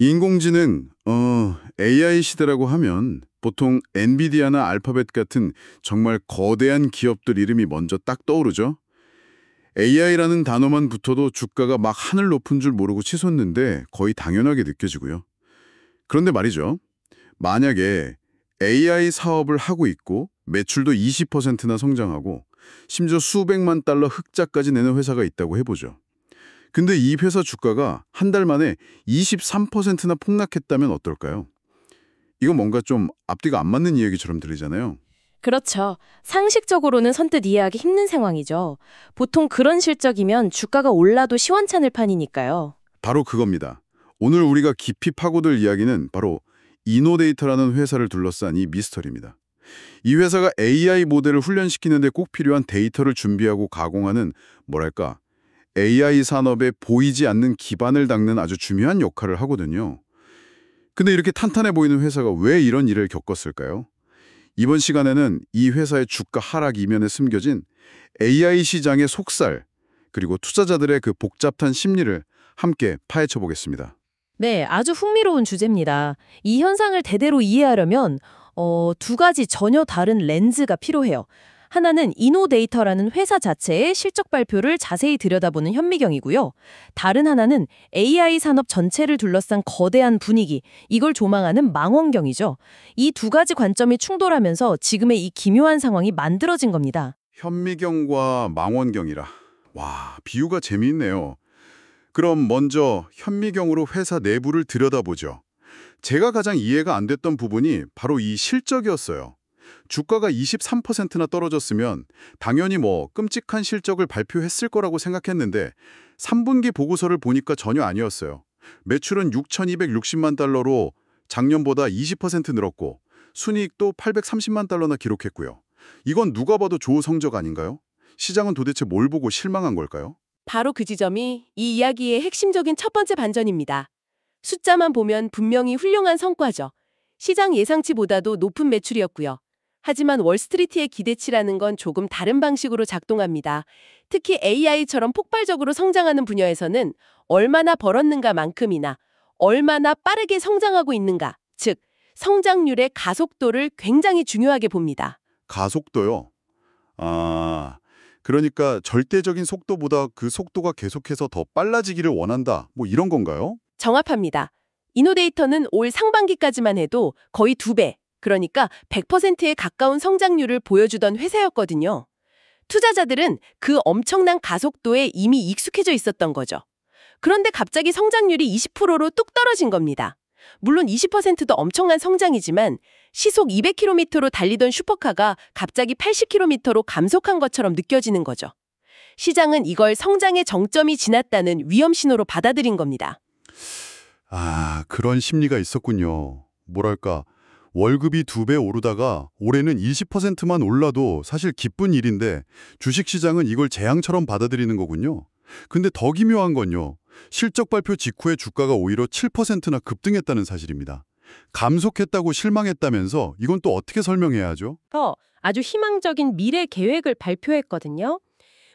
인공지능, AI 시대라고 하면 보통 엔비디아나 알파벳 같은 정말 거대한 기업들 이름이 먼저 딱 떠오르죠. AI라는 단어만 붙어도 주가가 막 하늘 높은 줄 모르고 치솟는데 거의 당연하게 느껴지고요. 그런데 말이죠. 만약에 AI 사업을 하고 있고 매출도 20%나 성장하고 심지어 수백만 달러 흑자까지 내는 회사가 있다고 해보죠. 근데 이 회사 주가가 한 달 만에 23%나 폭락했다면 어떨까요? 이건 뭔가 좀 앞뒤가 안 맞는 이야기처럼 들리잖아요. 그렇죠. 상식적으로는 선뜻 이해하기 힘든 상황이죠. 보통 그런 실적이면 주가가 올라도 시원찮을 판이니까요. 바로 그겁니다. 오늘 우리가 깊이 파고들 이야기는 바로 이노데이터라는 회사를 둘러싼 이 미스터리입니다. 이 회사가 AI 모델을 훈련시키는 데 꼭 필요한 데이터를 준비하고 가공하는 뭐랄까 AI 산업에 보이지 않는 기반을 닦는 아주 중요한 역할을 하거든요. 근데 이렇게 탄탄해 보이는 회사가 왜 이런 일을 겪었을까요? 이번 시간에는 이 회사의 주가 하락 이면에 숨겨진 AI 시장의 속살, 그리고 투자자들의 그 복잡한 심리를 함께 파헤쳐 보겠습니다. 네, 아주 흥미로운 주제입니다. 이 현상을 대대로 이해하려면 두 가지 전혀 다른 렌즈가 필요해요. 하나는 이노데이터라는 회사 자체의 실적 발표를 자세히 들여다보는 현미경이고요. 다른 하나는 AI 산업 전체를 둘러싼 거대한 분위기, 이걸 조망하는 망원경이죠. 이 두 가지 관점이 충돌하면서 지금의 이 기묘한 상황이 만들어진 겁니다. 현미경과 망원경이라. 와, 비유가 재미있네요. 그럼 먼저 현미경으로 회사 내부를 들여다보죠. 제가 가장 이해가 안 됐던 부분이 바로 이 실적이었어요. 주가가 23%나 떨어졌으면 당연히 끔찍한 실적을 발표했을 거라고 생각했는데 3분기 보고서를 보니까 전혀 아니었어요. 매출은 6,260만 달러로 작년보다 20% 늘었고 순이익도 830만 달러나 기록했고요. 이건 누가 봐도 좋은 성적 아닌가요? 시장은 도대체 뭘 보고 실망한 걸까요? 바로 그 지점이 이 이야기의 핵심적인 첫 번째 반전입니다. 숫자만 보면 분명히 훌륭한 성과죠. 시장 예상치보다도 높은 매출이었고요. 하지만 월스트리트의 기대치라는 건 조금 다른 방식으로 작동합니다. 특히 AI처럼 폭발적으로 성장하는 분야에서는 얼마나 벌었는가만큼이나 얼마나 빠르게 성장하고 있는가, 즉 성장률의 가속도를 굉장히 중요하게 봅니다. 가속도요? 아, 그러니까 절대적인 속도보다 그 속도가 계속해서 더 빨라지기를 원한다. 이런 건가요? 정확합니다. 이노데이터는 올 상반기까지만 해도 거의 2배, 그러니까 100%에 가까운 성장률을 보여주던 회사였거든요. 투자자들은 그 엄청난 가속도에 이미 익숙해져 있었던 거죠. 그런데 갑자기 성장률이 20%로 뚝 떨어진 겁니다. 물론 20%도 엄청난 성장이지만 시속 200km로 달리던 슈퍼카가 갑자기 80km로 감속한 것처럼 느껴지는 거죠. 시장은 이걸 성장의 정점이 지났다는 위험 신호로 받아들인 겁니다. 아, 그런 심리가 있었군요. 뭐랄까, 월급이 2배 오르다가 올해는 20%만 올라도 사실 기쁜 일인데 주식시장은 이걸 재앙처럼 받아들이는 거군요. 근데 더 기묘한 건요. 실적 발표 직후에 주가가 오히려 7%나 급등했다는 사실입니다. 감속했다고 실망했다면서 이건 또 어떻게 설명해야 하죠? 아주 희망적인 미래 계획을 발표했거든요.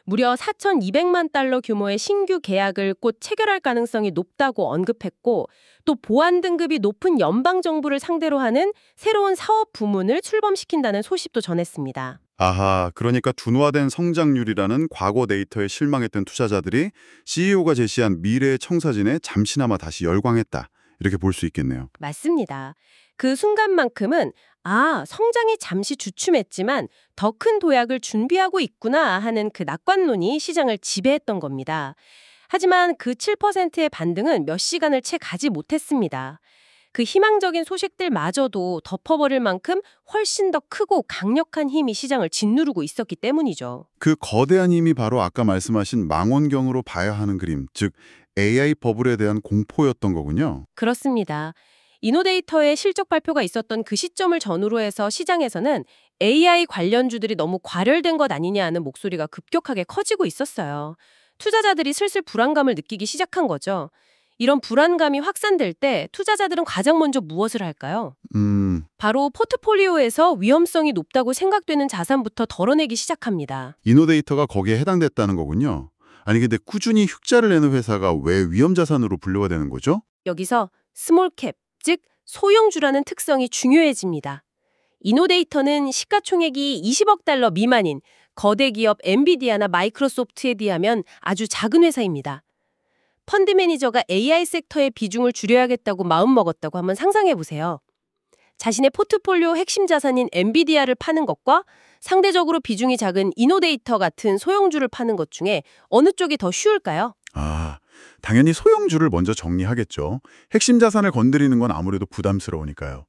무려 4,200만 달러 규모의 신규 계약을 곧 체결할 가능성이 높다고 언급했고 또 보안 등급이 높은 연방정부를 상대로 하는 새로운 사업 부문을 출범시킨다는 소식도 전했습니다. 아하, 그러니까 둔화된 성장률이라는 과거 데이터에 실망했던 투자자들이 CEO가 제시한 미래의 청사진에 잠시나마 다시 열광했다. 이렇게 볼 수 있겠네요. 맞습니다. 그 순간만큼은 성장이 잠시 주춤했지만 더 큰 도약을 준비하고 있구나 하는 그 낙관론이 시장을 지배했던 겁니다. 하지만 그 7%의 반등은 몇 시간을 채 가지 못했습니다. 그 희망적인 소식들마저도 덮어버릴 만큼 훨씬 더 크고 강력한 힘이 시장을 짓누르고 있었기 때문이죠. 그 거대한 힘이 바로 아까 말씀하신 망원경으로 봐야 하는 그림, 즉 AI 버블에 대한 공포였던 거군요. 그렇습니다. 이노데이터의 실적 발표가 있었던 그 시점을 전후로 해서 시장에서는 AI 관련주들이 너무 과열된 것 아니냐 하는 목소리가 급격하게 커지고 있었어요. 투자자들이 슬슬 불안감을 느끼기 시작한 거죠. 이런 불안감이 확산될 때 투자자들은 가장 먼저 무엇을 할까요? 바로 포트폴리오에서 위험성이 높다고 생각되는 자산부터 덜어내기 시작합니다. 이노데이터가 거기에 해당됐다는 거군요. 아니 근데 꾸준히 흑자를 내는 회사가 왜 위험 자산으로 분류가 되는 거죠? 여기서 스몰캡, 즉 소형주라는 특성이 중요해집니다. 이노데이터는 시가총액이 20억 달러 미만인 거대 기업 엔비디아나 마이크로소프트에 비하면 아주 작은 회사입니다. 펀드 매니저가 AI 섹터의 비중을 줄여야겠다고 마음먹었다고 한번 상상해 보세요. 자신의 포트폴리오 핵심 자산인 엔비디아를 파는 것과 상대적으로 비중이 작은 이노데이터 같은 소형주를 파는 것 중에 어느 쪽이 더 쉬울까요? 당연히 소형주를 먼저 정리하겠죠. 핵심 자산을 건드리는 건 아무래도 부담스러우니까요.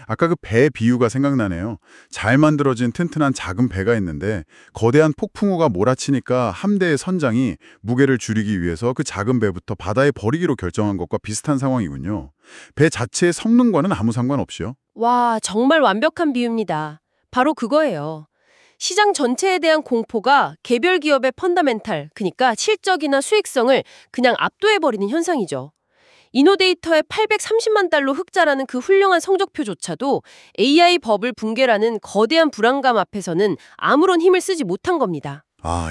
아까 그 배 비유가 생각나네요. 잘 만들어진 튼튼한 작은 배가 있는데 거대한 폭풍우가 몰아치니까 함대의 선장이 무게를 줄이기 위해서 그 작은 배부터 바다에 버리기로 결정한 것과 비슷한 상황이군요. 배 자체의 성능과는 아무 상관없이요. 와, 정말 완벽한 비유입니다. 바로 그거예요. 시장 전체에 대한 공포가 개별 기업의 펀더멘탈, 그러니까 실적이나 수익성을 그냥 압도해버리는 현상이죠. 이노데이터의 830만 달러 흑자라는 그 훌륭한 성적표조차도 AI 버블 붕괴라는 거대한 불안감 앞에서는 아무런 힘을 쓰지 못한 겁니다.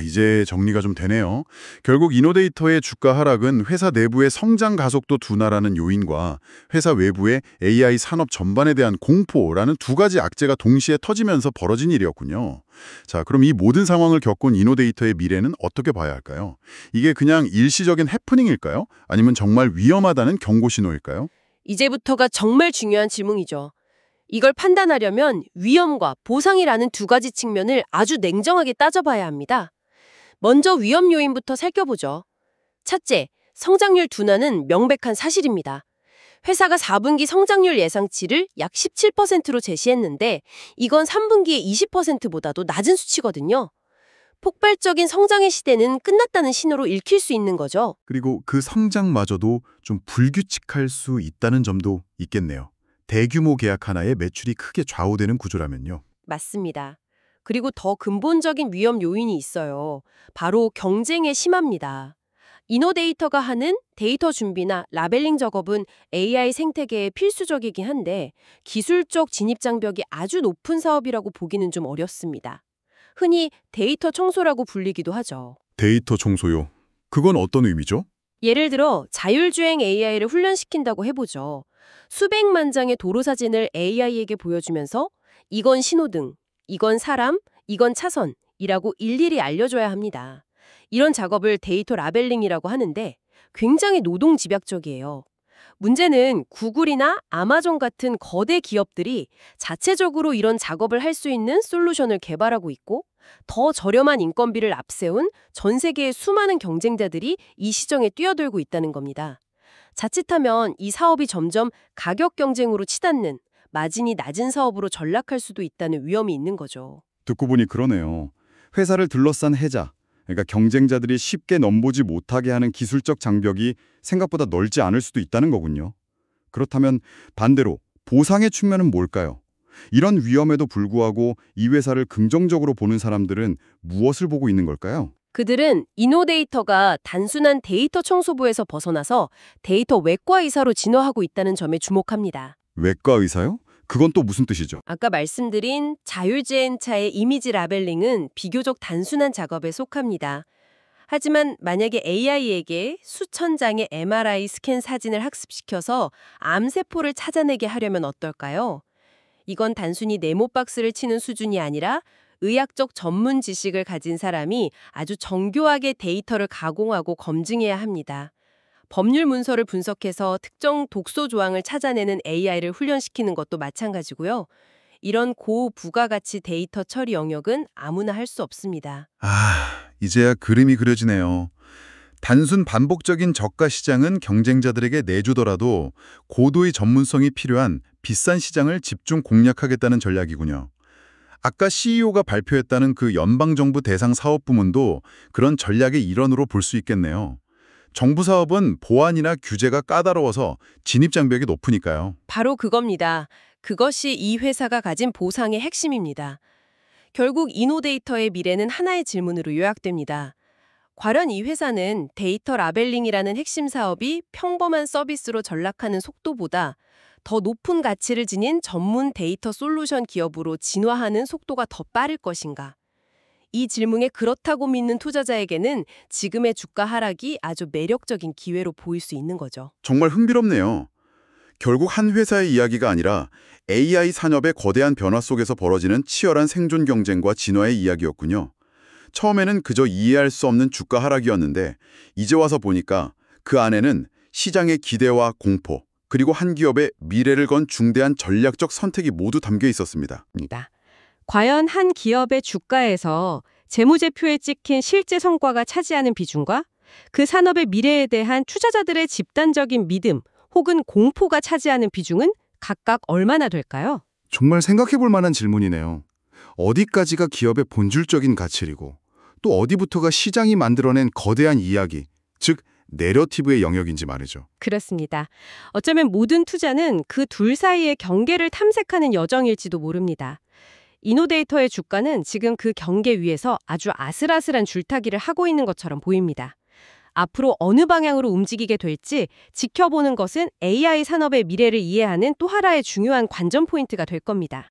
이제 정리가 좀 되네요. 결국 이노데이터의 주가 하락은 회사 내부의 성장 가속도 둔화라는 요인과 회사 외부의 AI 산업 전반에 대한 공포라는 두 가지 악재가 동시에 터지면서 벌어진 일이었군요. 자, 그럼 이 모든 상황을 겪은 이노데이터의 미래는 어떻게 봐야 할까요? 이게 그냥 일시적인 해프닝일까요? 아니면 정말 위험하다는 경고 신호일까요? 이제부터가 정말 중요한 질문이죠. 이걸 판단하려면 위험과 보상이라는 두 가지 측면을 아주 냉정하게 따져봐야 합니다. 먼저 위험 요인부터 살펴보죠. 첫째, 성장률 둔화는 명백한 사실입니다. 회사가 4분기 성장률 예상치를 약 17%로 제시했는데 이건 3분기의 20%보다도 낮은 수치거든요. 폭발적인 성장의 시대는 끝났다는 신호로 읽힐 수 있는 거죠. 그리고 그 성장마저도 좀 불규칙할 수 있다는 점도 있겠네요. 대규모 계약 하나에 매출이 크게 좌우되는 구조라면요. 맞습니다. 그리고 더 근본적인 위험 요인이 있어요. 바로 경쟁의 심합니다. 이노데이터가 하는 데이터 준비나 라벨링 작업은 AI 생태계에 필수적이긴 한데 기술적 진입 장벽이 아주 높은 사업이라고 보기는 좀 어렵습니다. 흔히 데이터 청소라고 불리기도 하죠. 데이터 청소요. 그건 어떤 의미죠? 예를 들어 자율주행 AI를 훈련시킨다고 해보죠. 수백만 장의 도로 사진을 AI에게 보여주면서 이건 신호등, 이건 사람, 이건 차선이라고 일일이 알려줘야 합니다. 이런 작업을 데이터 라벨링이라고 하는데 굉장히 노동 집약적이에요. 문제는 구글이나 아마존 같은 거대 기업들이 자체적으로 이런 작업을 할 수 있는 솔루션을 개발하고 있고 더 저렴한 인건비를 앞세운 전 세계의 수많은 경쟁자들이 이 시장에 뛰어들고 있다는 겁니다. 자칫하면 이 사업이 점점 가격 경쟁으로 치닫는 마진이 낮은 사업으로 전락할 수도 있다는 위험이 있는 거죠. 듣고 보니 그러네요. 회사를 둘러싼 해자, 그러니까 경쟁자들이 쉽게 넘보지 못하게 하는 기술적 장벽이 생각보다 넓지 않을 수도 있다는 거군요. 그렇다면 반대로 보상의 측면은 뭘까요? 이런 위험에도 불구하고 이 회사를 긍정적으로 보는 사람들은 무엇을 보고 있는 걸까요? 그들은 이노데이터가 단순한 데이터 청소부에서 벗어나서 데이터 외과 의사로 진화하고 있다는 점에 주목합니다. 외과 의사요? 그건 또 무슨 뜻이죠? 아까 말씀드린 자율주행차의 이미지 라벨링은 비교적 단순한 작업에 속합니다. 하지만 만약에 AI에게 수천 장의 MRI 스캔 사진을 학습시켜서 암세포를 찾아내게 하려면 어떨까요? 이건 단순히 네모박스를 치는 수준이 아니라 의학적 전문 지식을 가진 사람이 아주 정교하게 데이터를 가공하고 검증해야 합니다. 법률 문서를 분석해서 특정 독소 조항을 찾아내는 AI를 훈련시키는 것도 마찬가지고요. 이런 고부가가치 데이터 처리 영역은 아무나 할 수 없습니다. 이제야 그림이 그려지네요. 단순 반복적인 저가 시장은 경쟁자들에게 내주더라도 고도의 전문성이 필요한 비싼 시장을 집중 공략하겠다는 전략이군요. 아까 CEO가 발표했다는 그 연방정부 대상 사업 부문도 그런 전략의 일환으로 볼 수 있겠네요. 정부 사업은 보안이나 규제가 까다로워서 진입 장벽이 높으니까요. 바로 그겁니다. 그것이 이 회사가 가진 보상의 핵심입니다. 결국 이노데이터의 미래는 하나의 질문으로 요약됩니다. 과연 이 회사는 데이터 라벨링이라는 핵심 사업이 평범한 서비스로 전락하는 속도보다 더 높은 가치를 지닌 전문 데이터 솔루션 기업으로 진화하는 속도가 더 빠를 것인가? 이 질문에 그렇다고 믿는 투자자에게는 지금의 주가 하락이 아주 매력적인 기회로 보일 수 있는 거죠. 정말 흥미롭네요. 결국 한 회사의 이야기가 아니라 AI 산업의 거대한 변화 속에서 벌어지는 치열한 생존 경쟁과 진화의 이야기였군요. 처음에는 그저 이해할 수 없는 주가 하락이었는데 이제 와서 보니까 그 안에는 시장의 기대와 공포, 그리고 한 기업의 미래를 건 중대한 전략적 선택이 모두 담겨 있었습니다. 과연 한 기업의 주가에서 재무제표에 찍힌 실제 성과가 차지하는 비중과 그 산업의 미래에 대한 투자자들의 집단적인 믿음 혹은 공포가 차지하는 비중은 각각 얼마나 될까요? 정말 생각해볼 만한 질문이네요. 어디까지가 기업의 본질적인 가치이고 또 어디부터가 시장이 만들어낸 거대한 이야기, 즉 내러티브의 영역인지 말이죠. 그렇습니다. 어쩌면 모든 투자는 그 둘 사이의 경계를 탐색하는 여정일지도 모릅니다. 이노데이터의 주가는 지금 그 경계 위에서 아주 아슬아슬한 줄타기를 하고 있는 것처럼 보입니다. 앞으로 어느 방향으로 움직이게 될지 지켜보는 것은 AI 산업의 미래를 이해하는 또 하나의 중요한 관전 포인트가 될 겁니다.